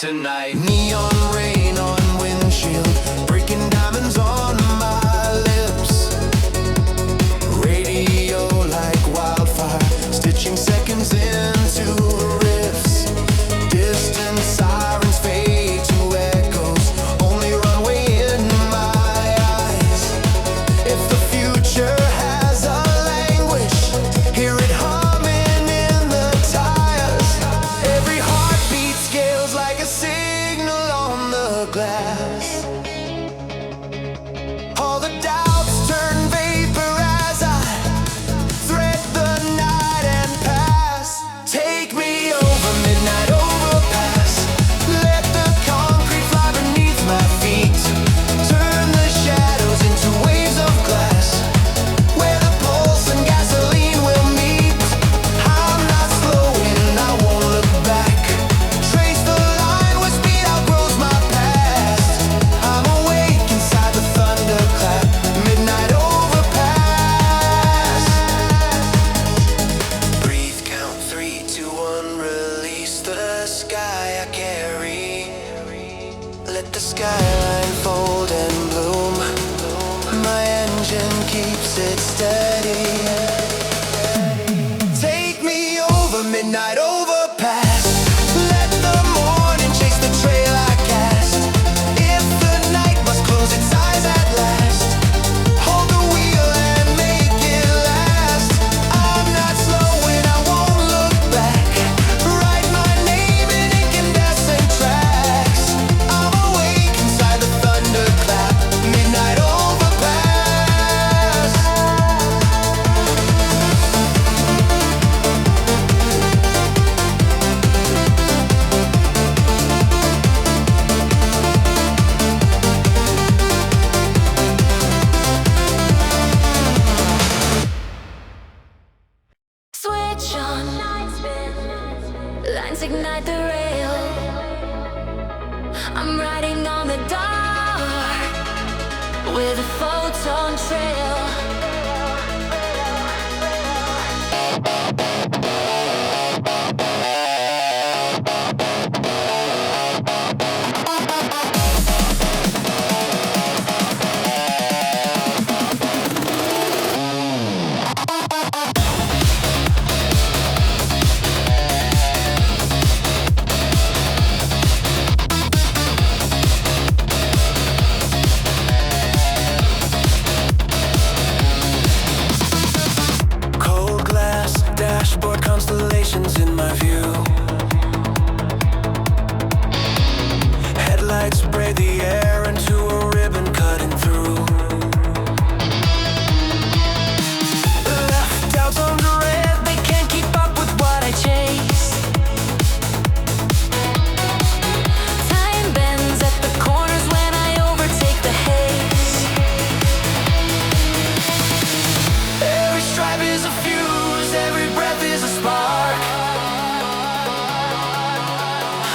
tonight. Neon rain on windshield, breaking diamonds on my lips. Radio like wildfire, stitching seconds into riffs. Distant sirens fade to echoes, only runway in my eyes. If the future has a language, hear it humming in the tires. Every heartbeat scales like a signal on the glass. All the doubts turn vapor as I thread the night and pass. Take me over midnight overpass. Let the concrete fly beneath my feet. Turn the shadows into waves of glass, where the pulse and gasoline will meet. I'm not slowing, I won't look back. Trace the line where speed outgrows my past. I'm awake inside the thunderclap. Midnight overpass. Breathe, count 3, 2, 1, release the sky I carry. Let the skyline fold and bloom. My engine keeps it steady. Take me over midnight overpass. Let the morning chase the trail I cast. If the night must close its eyes at last, hold the wheel and make it last. I'm not slowing, I won't look back. Write my name in incandescent tracks. I'm awake inside the thunderclap. Midnight overpass. Switch on, lines ignite the rail. I'm riding on the dark with a photon trail. Cold glass, dashboard constellations in my view. Headlights spray the air into a ribbon cutting through. Left out on the red, they can't keep up with what I chase. Time bends at the corners when I overtake the haze. Every stripe is a fuse, every breath is a spark.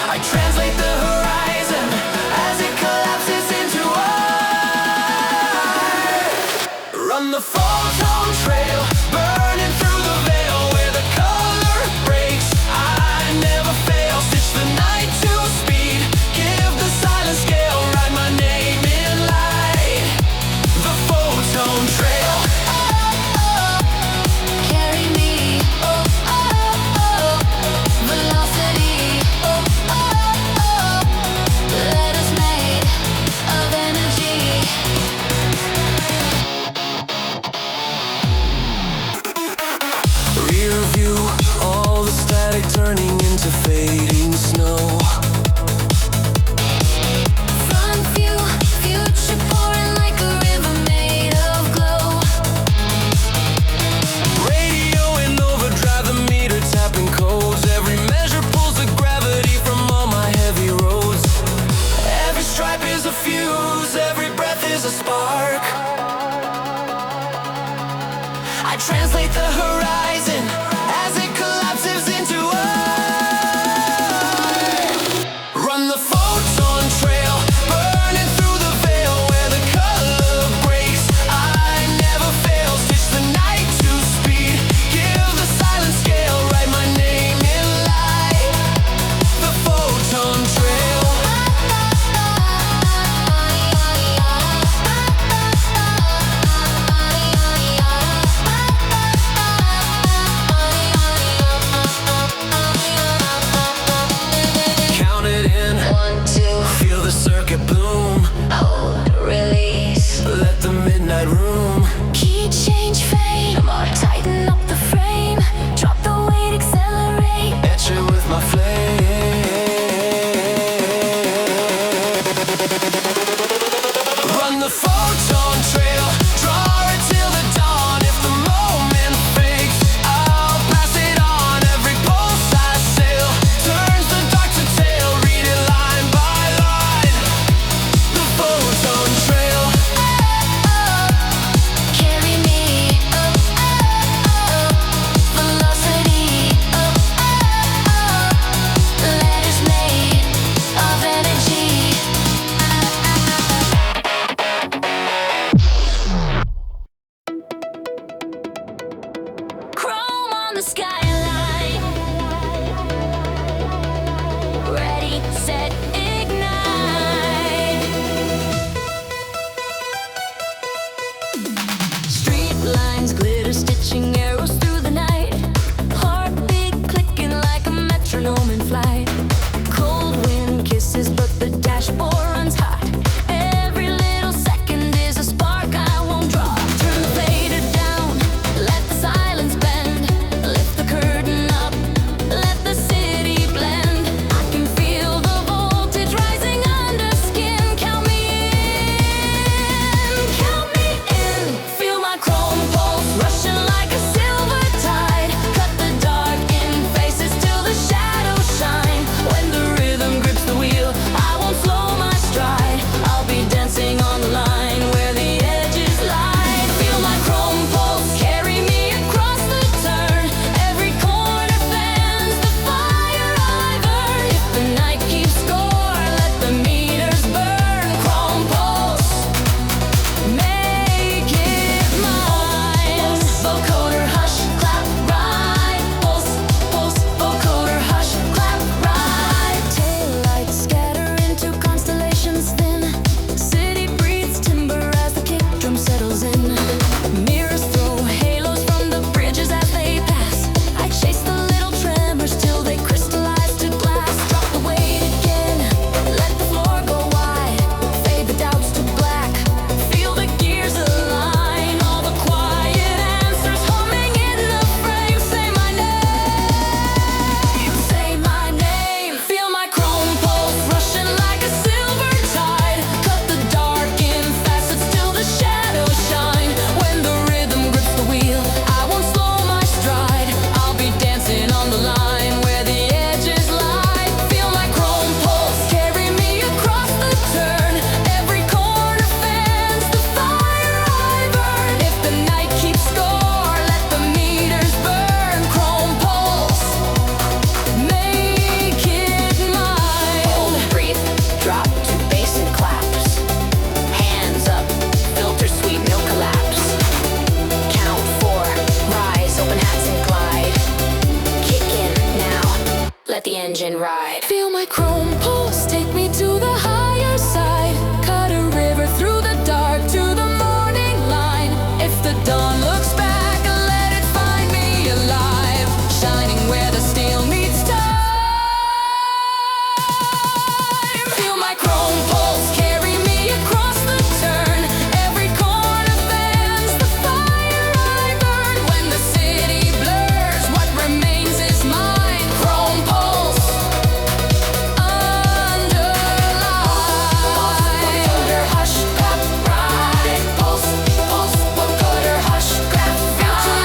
I translate the horizon as it collapses into art. Run the photon trail, burning through the veil where the color breaks. I never fail, stitch the night to speed. Give the silent scale, write my name in light. The photon trail. Carry me, oh, oh, oh. Velocity, oh, oh, oh. Letters made of energy. Rear view, all the static turning into fading snow. Front view, future pouring like a river made of glow. Radio in overdrive, the meter tapping codes. Every measure pulls the gravity from all my heavy roads. Every stripe is a fuse, every breath is a spark. I translate the horizon as it collapses into art. Run the photon trail, burning through the veil where the color breaks. I never fail, stitch the night to speed. Give the silent scale, write my name in light. The photon trail. Run the photon trail, draw it till the dawn. If the moment fades, I'll pass it on. Every pulse I sail turns the dark to tale. Read it line by line. The photon trail. Carry me up, velocity up, letters made of energy. Chrome on the skyline. Ready, set, ignite. Street lines glitter, stitching arrows through the night. Heartbeat clicking like a metronome in flight. Cold wind kisses, but the dashboard runs hot. Every little second is a spark I won't drop. Turn the fader down, let the silence bend. Lift the curtain up, let the city blend. I can feel the voltage rising under skin. Count me in, count me in. Feel my chrome pulse rushing like a silver tide. Cut the dark in faces till the shadows shine. When the rhythm grips the wheel, I won't slow my stride. I'll be dancing on the line where the edges lie. Feel my chrome pulse carry me across the turn. Every corner fans the fire I burn. If the night keeps score, let the meters burn. Chrome pulse, make it mine. Vocoder hush, clap, ride. Pulse, pulse, vocoder hush, clap, ride. Taillights scatter into constellations thin. City breathes timber as the kick drum settles in. Mirrors throw halos from the bridges as they pass. I chase the little tremors till they crystallize to glass. Drop the weight again, let the floor go wide. Fade the doubts to black, feel the gears align. All the quiet answers humming in the frame. Say my name, say my name. Feel my chrome pulse rushing like a silver tide. Cut the dark in facets till the shadows shine. When the rhythm grips the wheel, I won't slow my stride. I'll be dancing on the line where the edges lie. Feel my chrome pulse carry me across the turn. Every corner fans the fire I burn. If the night keeps score, let the meters burn. Chrome pulse, make it mine. Hold, breathe, drop to bass and claps. Hands up, filter sweet, no collapse. Count 4, rise, open hats and glide. Kick in now, let the engine ride. Feel my chrome pulse take me to the higher side. Cut a river through the dark to the morning line. If the dawn looks back, let it find me alive. Shining where the steel meets time. Feel my chrome pulse carry me across the turn. Every corner fans the fire I burn. When the city blurs, what remains is mine. Chrome pulse, underline. Hush, clap, ride. Pulse, pulse, vocoder hush, clap, ride.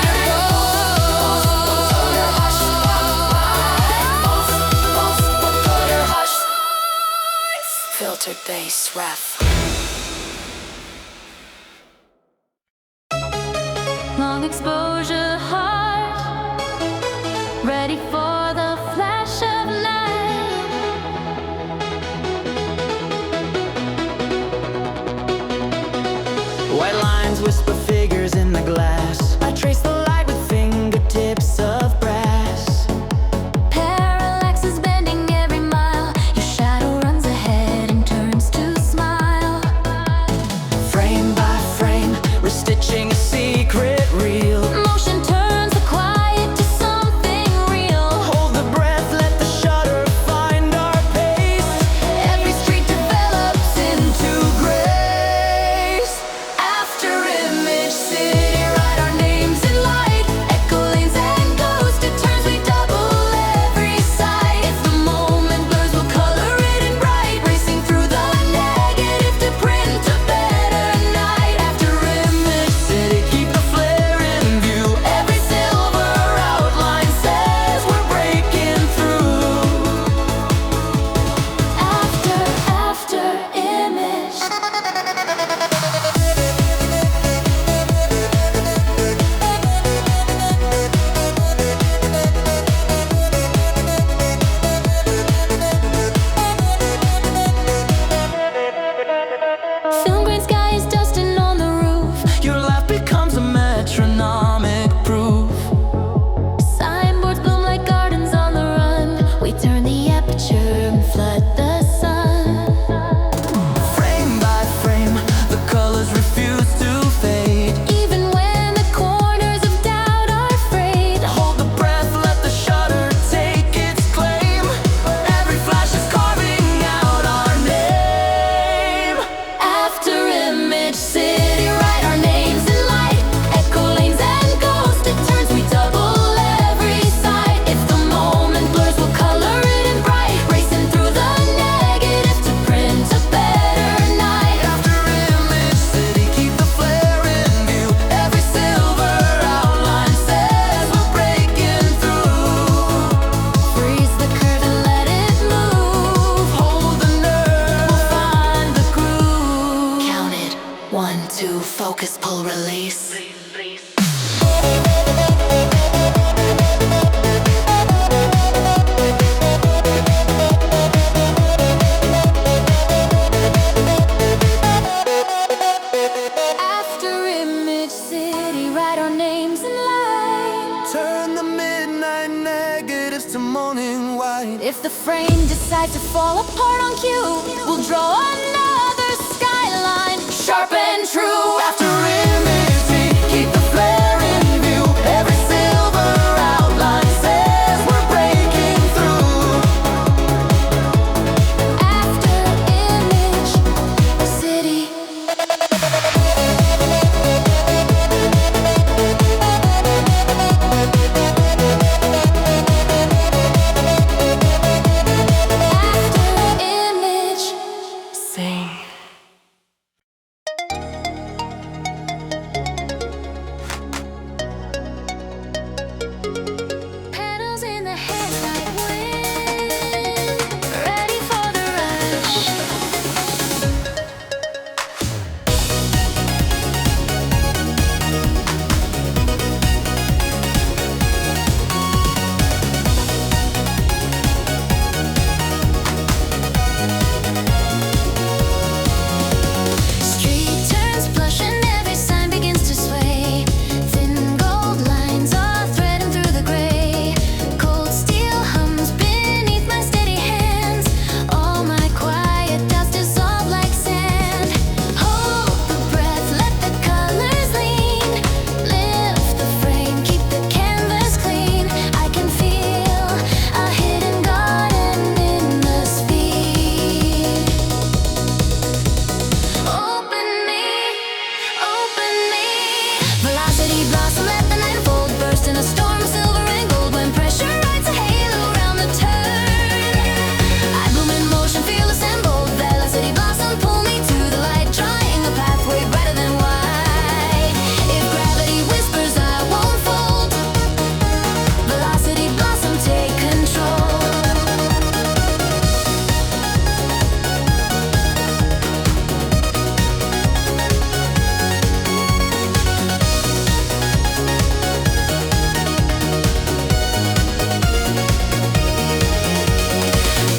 Vocoder hush, clap, ride. Pulse, pulse, vocoder hush. Filtered bass ref. Long exposure heart, ready for the flash of light. White lines whisper figures in the glass. I trace the light with fingertips of brass. Parallax is bending every mile. Your shadow runs ahead and turns to smile. Frame by frame, we're stitching a secret reel. Motion turns the quiet to something real. Hold the breath, let the shutter find our pace. Every street develops into Grace. after image city. Write our names in light. One, two, focus, pull, release. After Image City, write our names in light. Turn the midnight negatives to morning white. If the frame decides to fall apart on cue, we'll draw another skyline, sharp and true. After imagery, keep the flare in view. Every silver outline says we're breaking through. After Image City. After Image Sing. Pedals in the headlight wind, ready for the rush. Street turns plush and every sign begins to sway. Thin gold lines are threading through the gray. Cold steel hums beneath my steady hands. All my quiet doubts dissolve like sand. Hold the breath, let the colors lean. Lift the frame, keep the canvas clean. I can feel a hidden garden in the speed. Open me, open me. Velocity blossom, let the night unfold. Burst in a storm of silver and gold. When pressure rides a halo around the turn, I bloom in motion, fearless and bold. Velocity blossom, pull me to the light, drawing a pathway brighter than white. If gravity whispers, I won't fold. Velocity blossom, take control.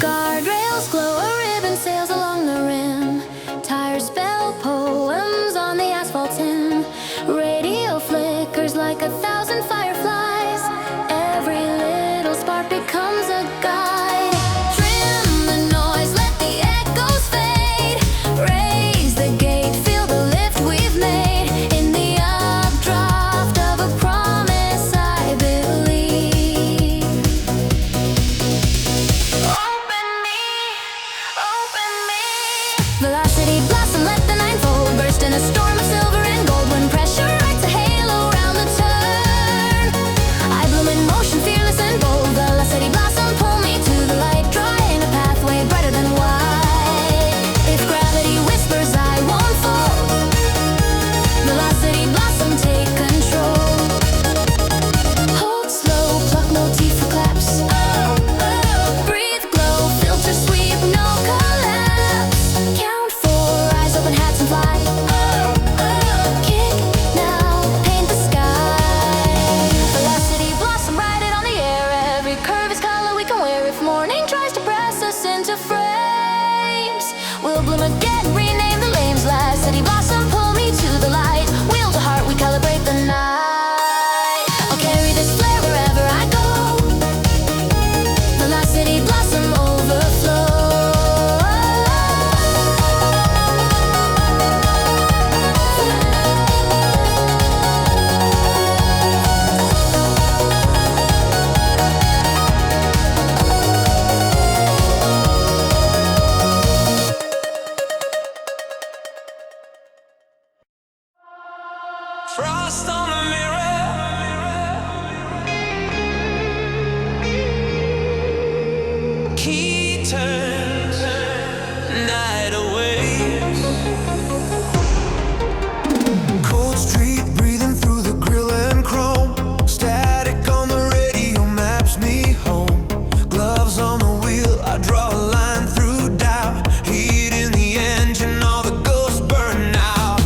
Guardrails glow, a ribbon sails along the rim. Tires spell poems on the asphalt tin. Radio flickers like 1,000 fireflies. Every little spark becomes a guide. Trim the noise, let the echoes fade. Raise the gate, feel the lift we've made. In the updraft of a promise, I believe. Open me, open me. Velocity blossom, let the night fold. Burst in a storm of silver and gold. When pressure rides a halo around the turn, I bloom in motion, fearless and bold. Velocity blossom, pull me to the light, drawing a pathway brighter than white. If gravity whispers, I won't fall. Velocity blossom, take control. Hold slow, pluck motif for claps. Breathe, glow, filter sweep, no collapse. Count 4, eyes open, hats and fly. Kick now, paint the sky. Velocity blossom, ride it on the air. Every curve is color we can wear. If morning tries to press us into frames, we'll bloom again, rename the lanes. Velocity blossom, pull me to the light. Wheel to heart, we calibrate the night. I'll carry this flare wherever I go. Velocity blossom overflow. Frost on the mirror. Key turns, night away. Cold street breathing through the grill and chrome. Static on the radio maps me home. Gloves on the wheel, I draw a line through doubt. Heat in the engine, all the ghosts burn out.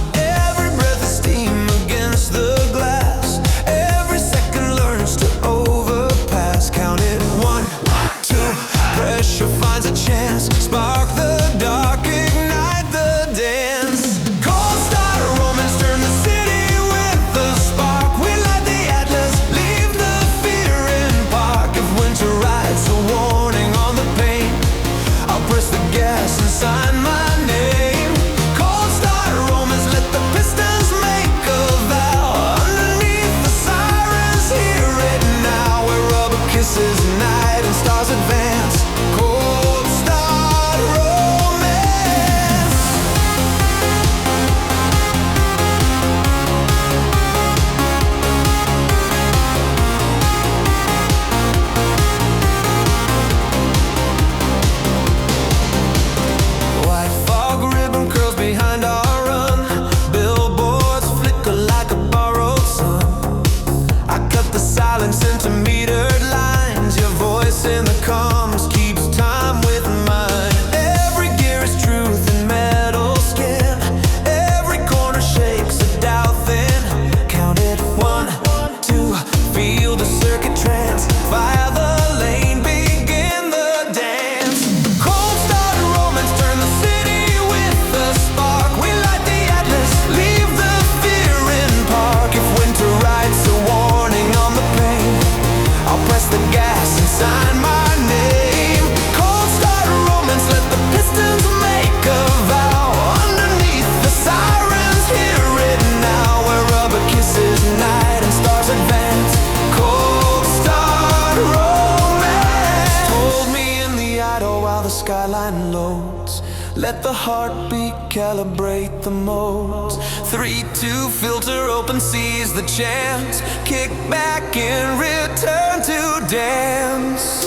Let the heartbeat calibrate the modes. 3, 2, filter open, seize the chance. Kick back and return to dance.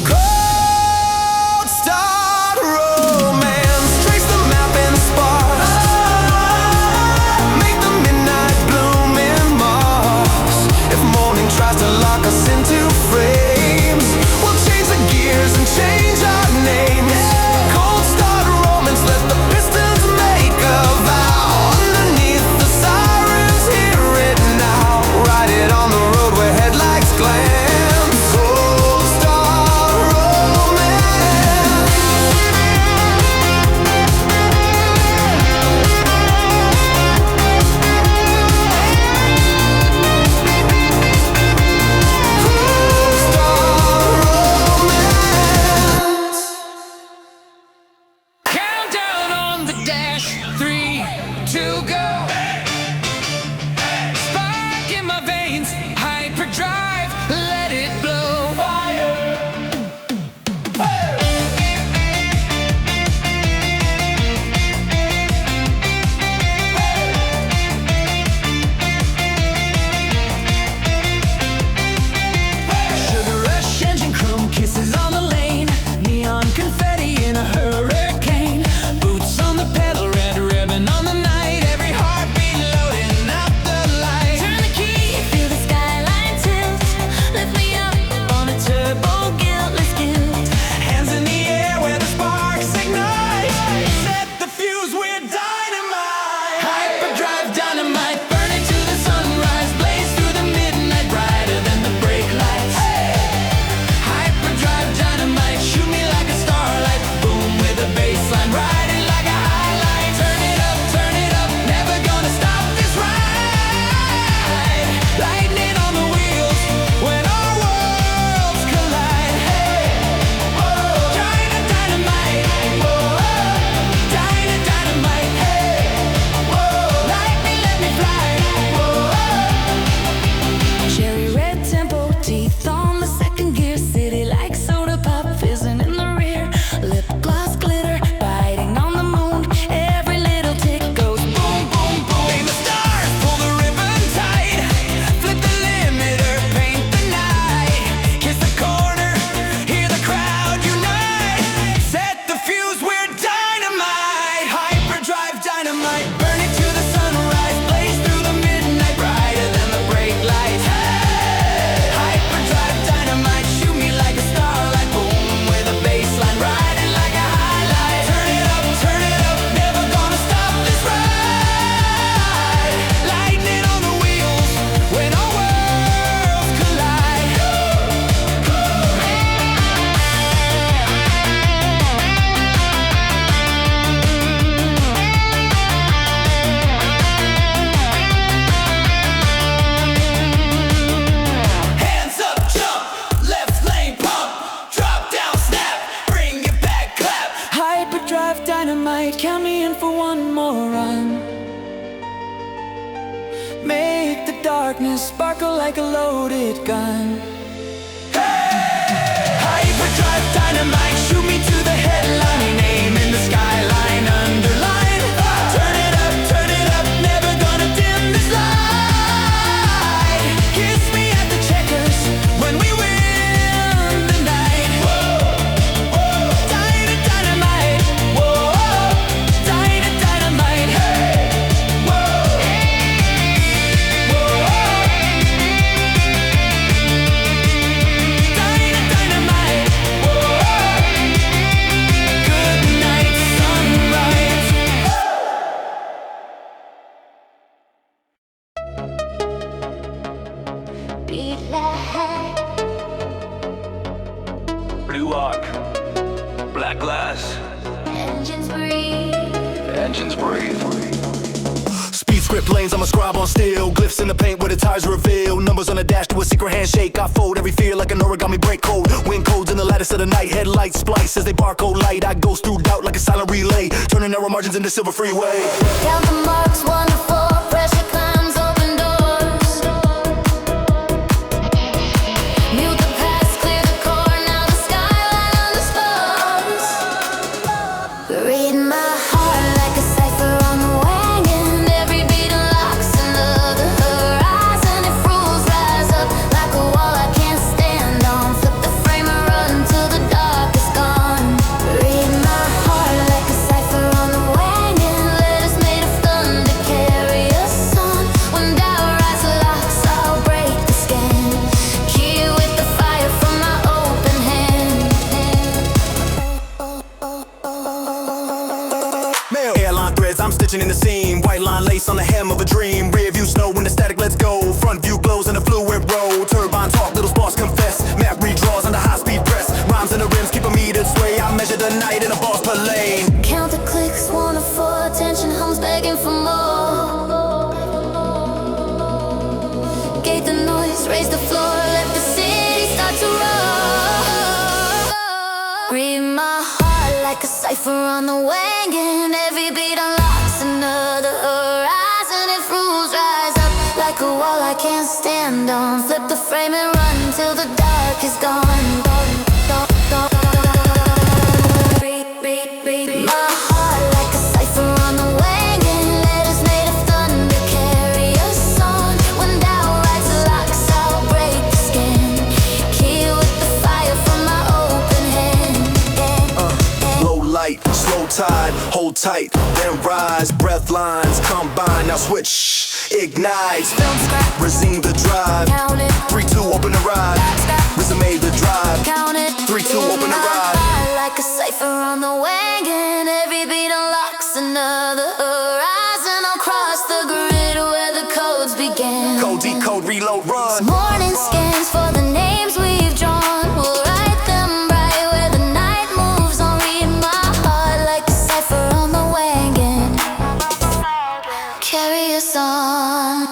Cold start romance. Trace the map and sparks. Make the midnight bloom in Mars. If morning tries to lock us into frames, we'll change the gears and change our names. Cold start romance, let the pistons make a vow. Underneath the sirens, hear it now. Ride it on the road where headlights glance. Cold start romance. Cold start romance. Countdown on the dash, 3, 2, go. Spark in my veins, hyperdrive, let it blow. Fire. Sugar rush, engine chrome, kisses on the lane, neon confetti in a hurricane. Boots on the pedal, red ribbon on the night. Every heartbeat loading up the light. Turn the key, feel the skyline tilt. Lift me up on a turbo guiltless guilt. Hands in the air where the sparks ignite. Set the fuse, we're dynamite. Hyperdrive dynamite, burning to the sunrise. Blaze through the midnight, brighter than the brake lights. Hyperdrive dynamite, shoot me like a starlight. Boom with a baseline, riding like a highlight. Turn it up, never gonna stop this ride. Lightning on the wheels when our worlds collide. Dynamite, dynamite, hey. Lightning, let me fly. Cherry red tempo, teeth on the second gear. City like soda pop, fizzing in the rear. Lip gloss glitter, biting on the moon. Every little tick goes boom, boom, boom. Aim the stars, pull the ribbon tight. Flip the limiter, paint the night. Kiss the corner, hear the crowd unite. Set the fuse, we're dynamite. Hyperdrive dynamite, burning to the sunrise. Blaze through the midnight, brighter than the brake lights. Hyperdrive dynamite, shoot me like a starlight. Boom with a baseline, riding like a highlight. Turn it up, never gonna stop this ride. Lightning on the wheels when our worlds collide. Hands up, jump, left lane pump, drop down, snap, bring it back, clap. Hyperdrive dynamite, count me in for one more run. Make the darkness sparkle like a loaded gun. Hyperdrive dynamite, shoot me to the headline. Aim in the skyline, underline. Turn it up, never gonna dim this light. Kiss me at the checkers when we win the night. Dynamite, dynamite, hey. Dynamite, good night, sunrise. Beat like Blue arc, black glass, engines breathe. engines breathe. Speed script lanes, I'm a scribe on steel. Glyphs in the paint where the tires reveal. Numbers on the dash to a secret handshake. I fold every fear like an origami break code. Wind codes in the lattice of the night. Headlights splice as they barcode light. I goes through doubt like a silent relay, turning narrow margins into silver freeway. Count the marks, 1 to 4. Pressure climbs, open doors. Mute the past, clear the core. Now the skyline on the stars. origin in the scene. White line lace on the hem of a dream. Rear view snow when the static lets go. Front view glows in a fluid road. Turbine talk, little sparks confess. Map redraws under high speed press. Rhymes in the rims keep a metered sway. I measure the night in a bars per lane. Count the clicks, wanna for attention, homes begging for more. Gate the noise, raise the floor, let the city start to roll. Read my heart like a cipher on the wing, and every beat unlocks another horizon. If rules rise up like a wall I can't stand on, flip the frame and run till the dark is gone. Read my heart like a cipher on the wing, and letters made of thunder carry us on. When doubt writes locks, I'll break the skin. Kill with the fire from my open hand. Low light, slow tide, hold tight, then rise. Breath lines combine, now switch, ignite. Resume the drive. Count it. 3-2, open the ride. Resume the drive. Count it. 3-2, open the My ride. heart like a cipher on the wing, and every beat unlocks another horizon. I'll cross the grid where the codes begin. Code, decode, reload, run. Morning scans for the names we've drawn. We'll write them bright where the night moves on. Read my heart like a cipher on the wagon. Carry us on.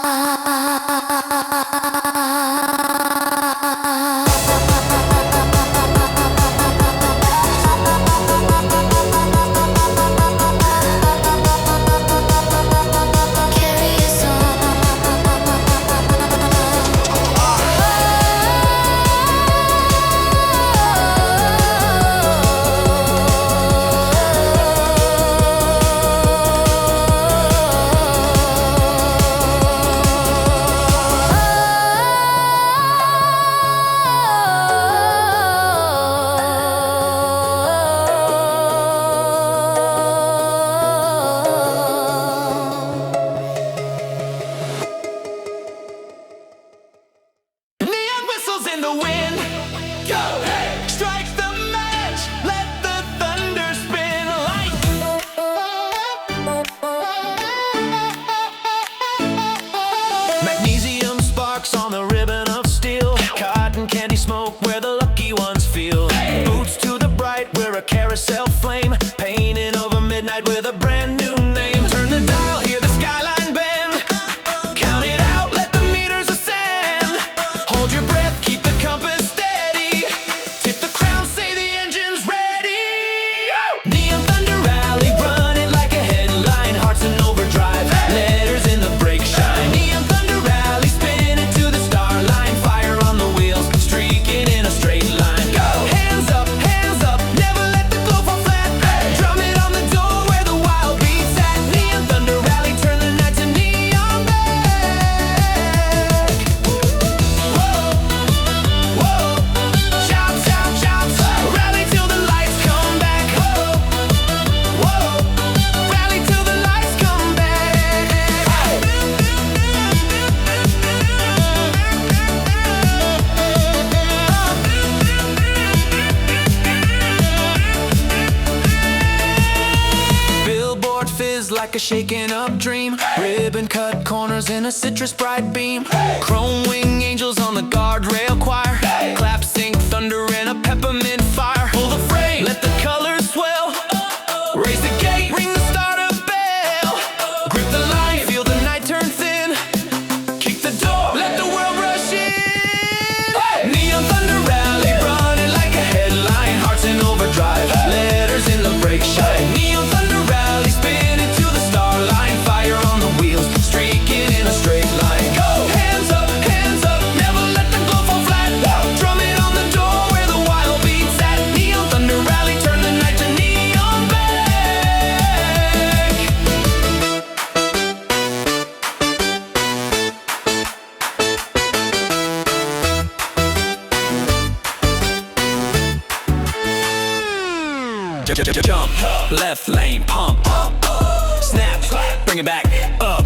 Carry us Neon whistles in the wind. Go! Hey! Strike the match. Let the thunder spin. Light. Magnesium sparks on the ribbon of steel. Cotton candy smoke where the lucky ones feel. Boots to the bright, we're a carousel flame. Painting over midnight with a brand new name. Turn the dial, hear the skyline bend. Count it out, let the meters ascend. Hold your breath, keep the compass steady. Tip the crown, say the engine's ready. Neon Thunder Rally, run it like a headline. Hearts in overdrive, letters in the brake shine. Neon Thunder Rally, spin it to the star line. Fire on the wheels, streaking in a straight line. Go! Hands up, never let the glow fall flat. Drum it on the door where the wild beats at. Neon Thunder Rally, turn the night to neon back. Whoa, shout, shout, shout. Rally till the lights come back. Whoa, rally till the lights come back. Billboard fizz like a shaken up dream. Ribbon cut corners in a citrus bright beam. Chrome wing angels on the guardrail choir. Clap sync thunder in a peppermint fire. Pull the frame, let the colors swell. Raise the gate, ring the starter bell. Grip the line, feel the night turn thin. Kick the door, let the world rush in. Neon Thunder Rally, run it like a headline. Hearts in overdrive, letters in the brake shine. Neon Thunder Rally, spin it to the star line. Fire on the wheels, streaking in a straight line. Go! Hands up, never let the glow fall flat. Drum it on the door where the wild beats at. Neon Thunder Rally, turn the night to neon back. Jump, left lane, pump, snap, bring it back, up.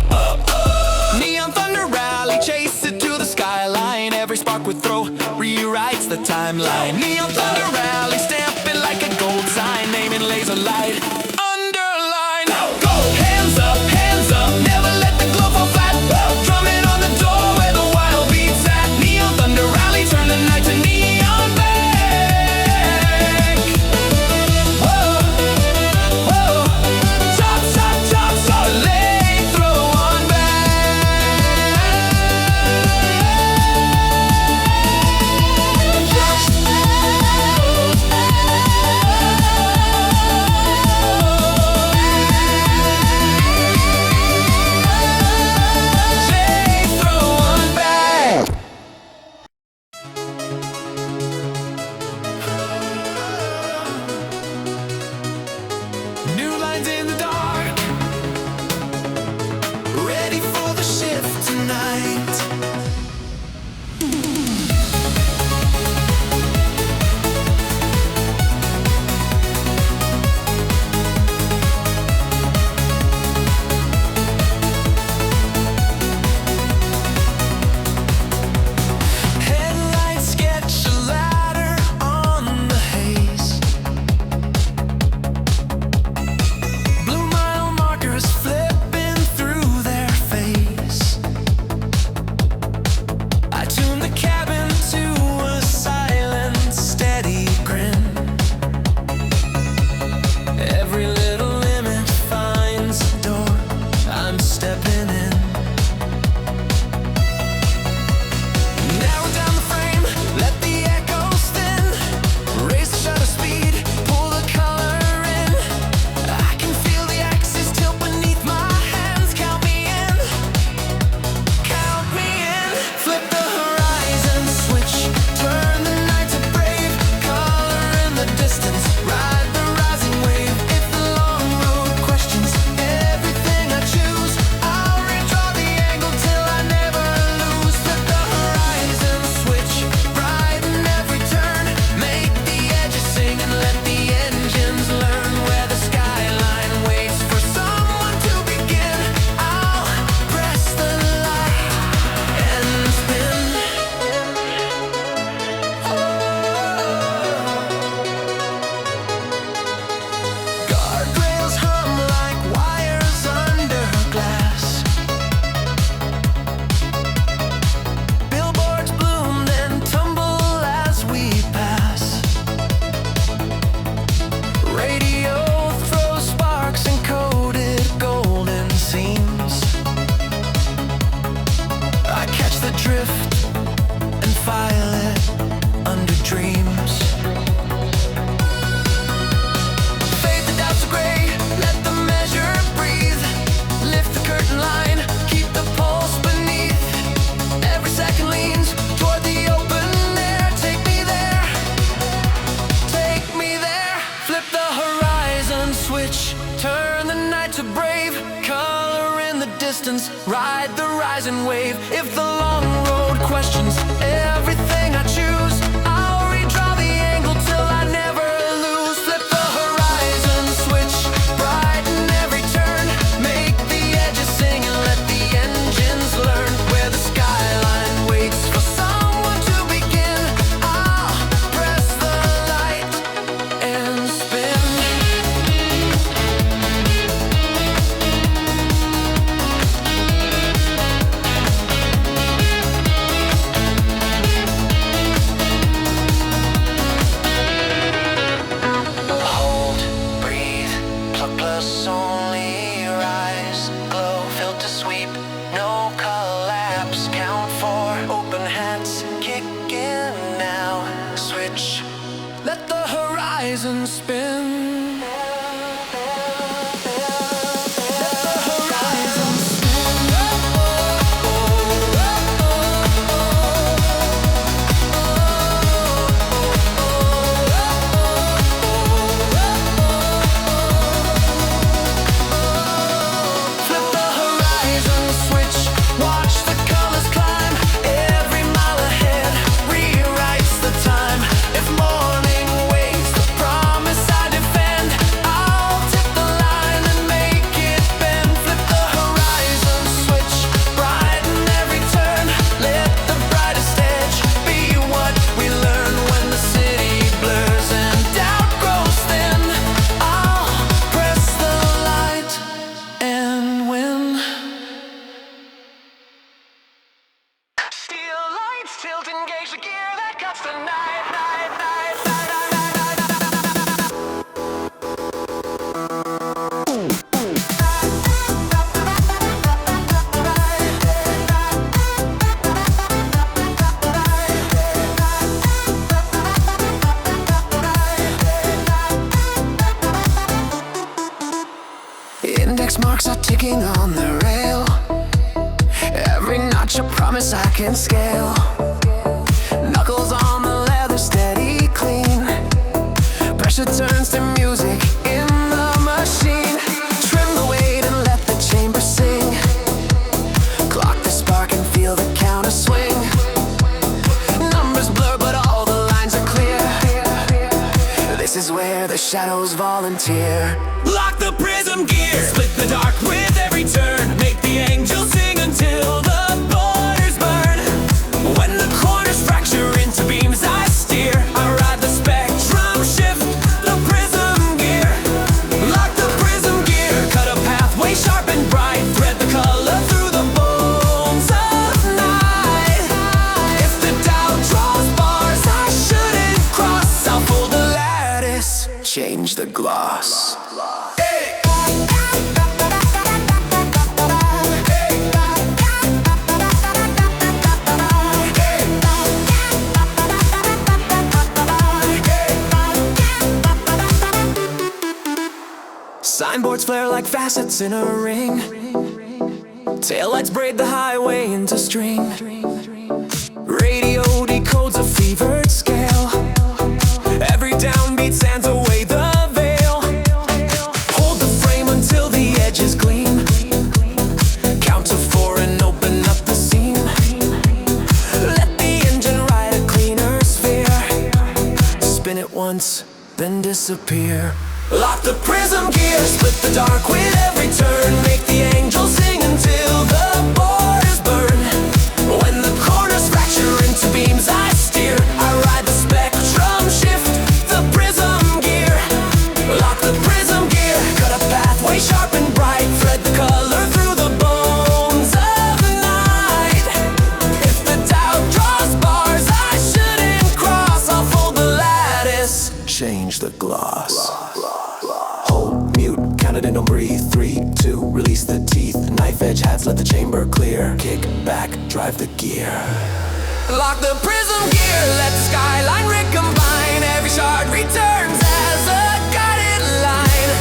Neon Thunder Rally, chase it to the skyline. Every spark we throw rewrites the timeline. Neon Thunder Rally, stamp it like a gold sign. Name in laser light, underline. Go! Hands up, distance, ride the rising wave. If the long road questions everything I choose, I'll redraw the angle till I never lose. Flip the horizon switch, brighten every turn, make the edges sing and let the engines learn. Where the skyline waits for someone to begin, I'll press the light and spin. Hold, breathe, plug plus only rise. Glow, filter sweep, no collapse. Count four, open hats, kick in now. Switch, let the horizon spin. Let the horizon Flip the horizon switch, watch the colors climb. Every mile ahead rewrites the time. If morning waits, the promise I defend, I'll tip the line and make it bend. Flip the horizon switch, brighten every turn. Let the brightest edge be what we learn. When the city blurs and doubt grows thin, I'll press the light and win. Steel lights tilt, engage the gear that cuts the night, night, night, night, night, night, night. Index marks are ticking on the rail. Every notch a promise I can scale. Knuckles on the leather, steady, clean. Pressure turns to music in the machine. Trim the weight and let the chamber sing. Clock the spark and feel the counter swing. Numbers blur but all the lines are clear. This is where the shadows volunteer. Lock the prism gear, split the dark with every turn. Make the angels sing until the borders burn. When the corners fracture into beams I steer, I ride the spectrum, shift the prism gear. Lock the prism gear, cut a pathway sharp and bright. Thread the color through the bones of night. If the doubt draws bars I shouldn't cross, I'll fold the lattice, change the gloss. Signboards flare like facets in a ring. Taillights braid the highway into string. Radio decodes a fevered scale. Every downbeat sands away the veil. Hold the frame until the edges gleam. Count to four and open up the seam. Let the engine ride a cleaner sphere. Spin it once, then disappear. Lock the prism gear, split the dark with every turn. Make the angels sing until the borders burn. When the corners fracture into beams I steer, I ride the spectrum, shift the prism gear. Lock the prism gear, cut a pathway sharp and bright. Thread the color through the bones of night. If the doubt draws bars I shouldn't cross, I'll fold the lattice, change the gloss. Hold, mute, count it and don't breathe. 3, 2, release the teeth. Knife edge hats, let the chamber clear. Kick back, drive the gear. Lock the prism gear, let the skyline recombine. Every shard returns as a guided line.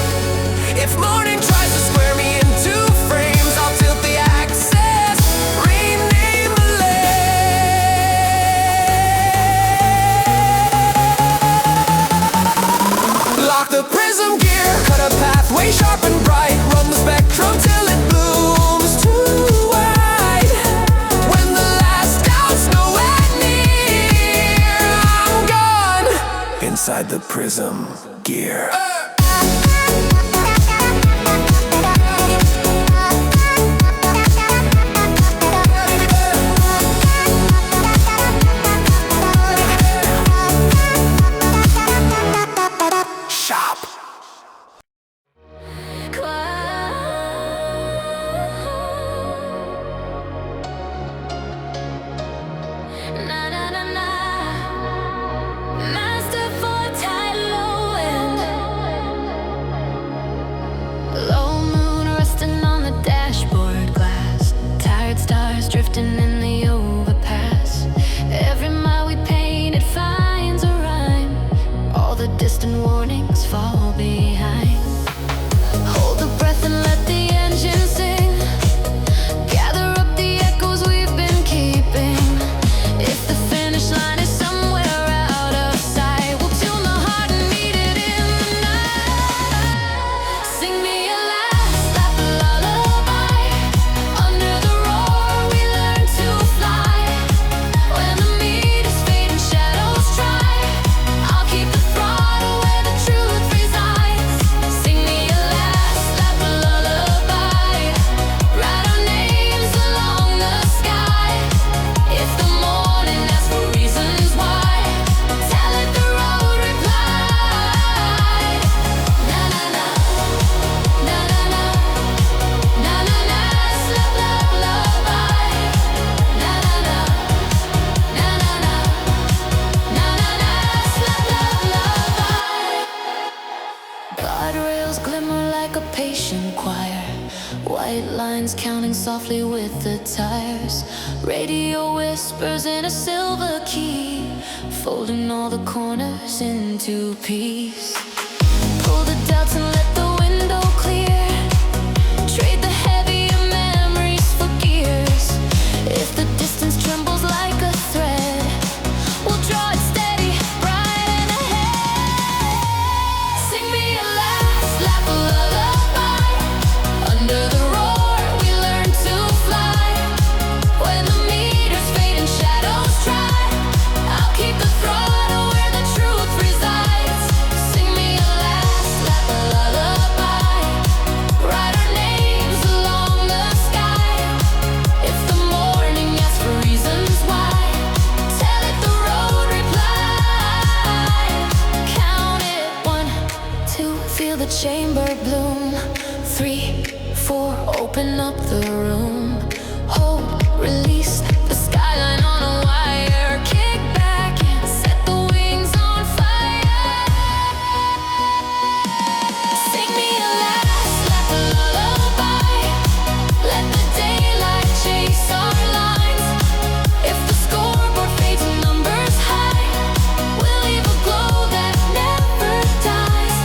If morning tries to square me into frames, I'll tilt the axis, rename the lane. Lock the prism gear, cut a pathway sharp and bright. Run the spectrum till it blooms to rhythm gear. Drifting in the overpass. Every mile we paint, it finds a rhyme. All the distant warnings fall behind. Hold the breath and let the engine sing. Gather up the echoes we've been keeping. If the finish line is somewhere out of sight, we'll tune the heart and meet it in the night. Sing me a last lap lullaby. Under the roar we learn to fly. When the meters fade and shadows try, I'll keep the throttle where the truth resides. Sing me a last lap lullaby. Write our names along the sky. If the morning asks for reasons why, tell it the road replied. Na na na, na na na, na na na, slap lap lullaby. Na na na, na na na, na na na, slap lap lullaby. Guardrails glimmer like a patient choir. White lines counting softly with the tires. Radio whispers in a silver key, folding all the corners into peace. Pull the doubts and let the window clear. Trade the heavier memories for gears. If the distance trembles like a thread, we'll draw it steady, bright and ahead. Sing me a last lap lullaby. Under the roar we learn to fly. When the meters fade and shadows try, I'll keep the throttle where the truth resides. Sing me a last lap lullaby. Write our names along the sky. If the morning asks for reasons why, tell it the road replied. Count it 1, 2, feel the chamber bloom. 3, 4, open up the room. Hold, release the skyline on a wire. Kick back and set the wings on fire. Sing me a last lap lullaby. Let the daylight chase our lines. If the scoreboard fades and numbers high, we'll leave a glow that never dies.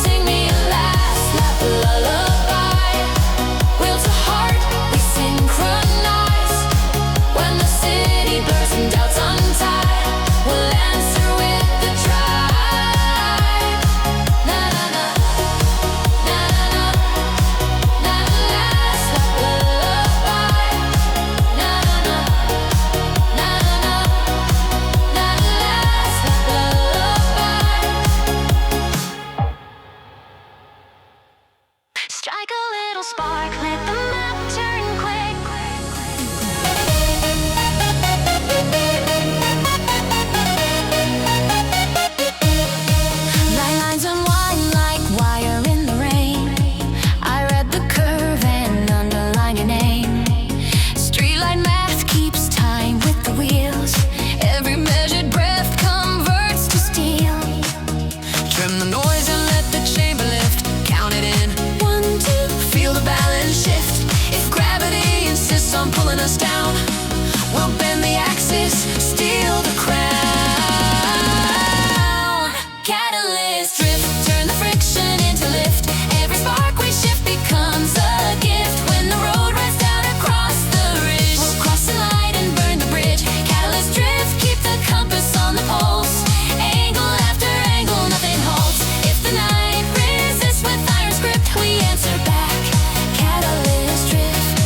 Sing me a last lap lullaby. Wheel to heart, we synchronize. When the city blurs and doubts untie, we'll answer with the drive. Na na na, na na na, na last lap lullaby. Na na na, na na na, na last lap lullaby. Strike a little spark, let the map turn quick. Line lines unwind like wire in the rain. I read the curve and underline your name. Streetlight math keeps time with the wheels. Every measured breath converts to steel. Trim the noise and let the chamber lift. Count it in 1, 2, feel the balance shift. If gravity insists on pulling us down, we'll bend the axis, steal the crown. Catalyst drift, turn the friction into lift. Every spark we shift becomes a gift. When the road runs down across the ridge, we'll cross the light and burn the bridge. Catalyst drift, keep the compass on the pulse. Angle after angle, nothing halts. If the night resists with iron script, we answer back. Catalyst drift.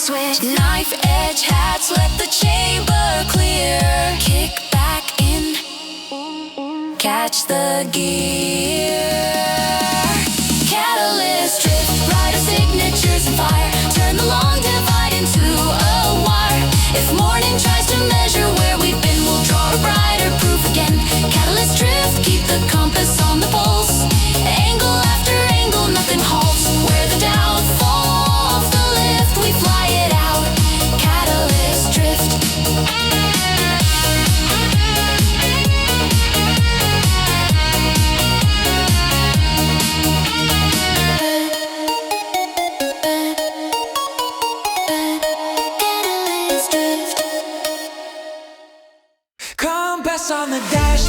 switch. Knife edge hats, let the chamber clear. Kick back in, catch the gear. Catalyst drift, rider signatures and fire. Turn the long divide into a wire. If morning tries to measure where we've been, we'll draw a brighter proof again. Catalyst drift, keep the compass on the pulse. Angle after angle, nothing halts. Where the doubt falls, the lift, we fly it out. Catalyst drift. Catalyst drift. Compass on the dash.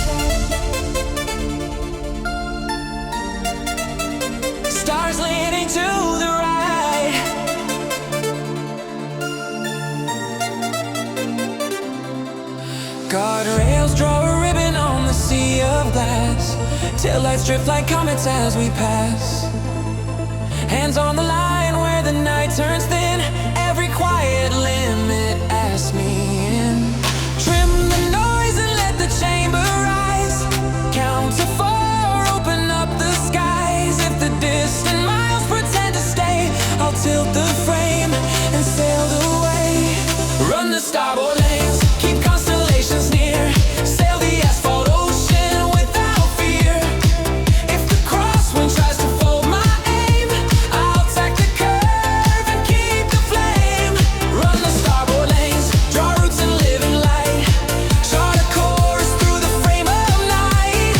Stars leading to the right. Guardrails draw a ribbon on the sea of glass. Taillights drift like comets as we pass. Hands on the line where the night turns thin. Every quiet limit asks me in. Trim the noise and let the chamber rise. Count to 4, open up the skies. If the distant miles pretend to stay, I'll tilt the frame and sail away. Run the starboard lanes, keep constellations near. Sail the asphalt ocean without fear. If the crosswind tries to fold my aim, I'll tack the curve and keep the flame. Run the starboard lanes, draw roots in living light. Chart a course through the frame of night.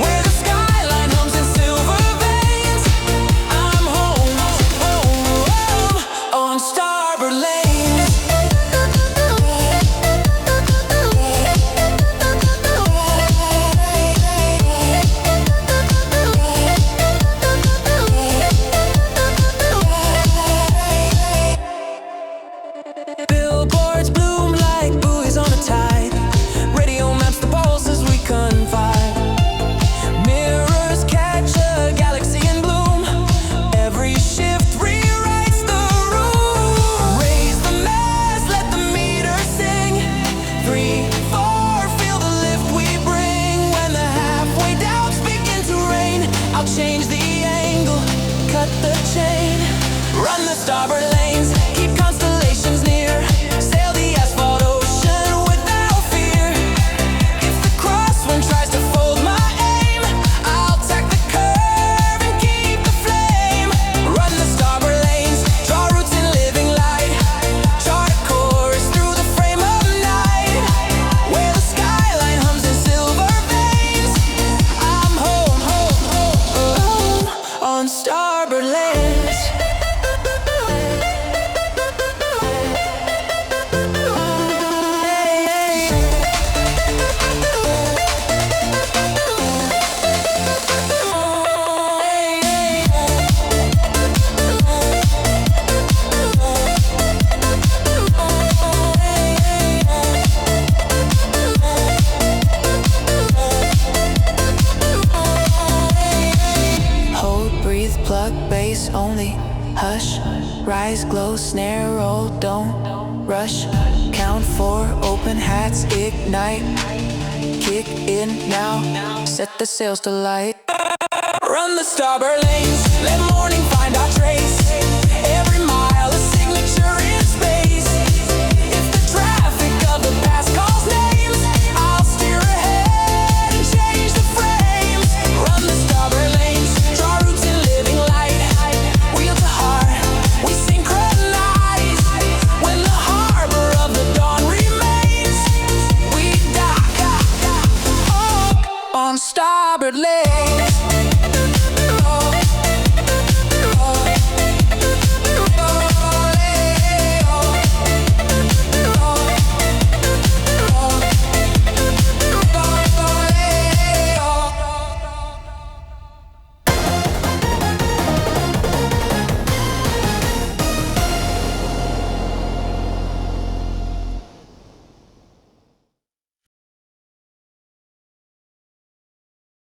Where the skyline hums in silver veins, I'm home, home, home on starboard lanes. Billboards bloom like buoys on a tide. Radio maps the pulses we confide. Mirrors catch a galaxy in bloom. Every shift rewrites the room. Raise the mast, let the meter sing. 3, 4, feel the lift we bring. When the halfway doubts begin to rain, I'll change the angle, cut the chain. Run the starboard lanes, keep constellations near. Sail the asphalt ocean without fear. If the crosswind tries to fold my aim, I'll tack the curve and keep the flame. Run the starboard lanes, draw roots in living light. Chart a course through the frame of night. Where the skyline hums in silver veins, I'm home, home, home, home on starboard lanes. Hold, breathe, plug, bass only. Hush, rise, glow, snare, roll, don't rush. Count 4, open hats, ignite. Kick in now, set the sails to light. Run the starboard lanes, let morning find our trace. Every mile a signature in space. If the traffic of the past calls names, I'll steer ahead and change the frames. Run the starboard lanes, draw roots in living light. Wheel to heart, we synchronize. When the harbor of the dawn remains, we dock on starboard lanes.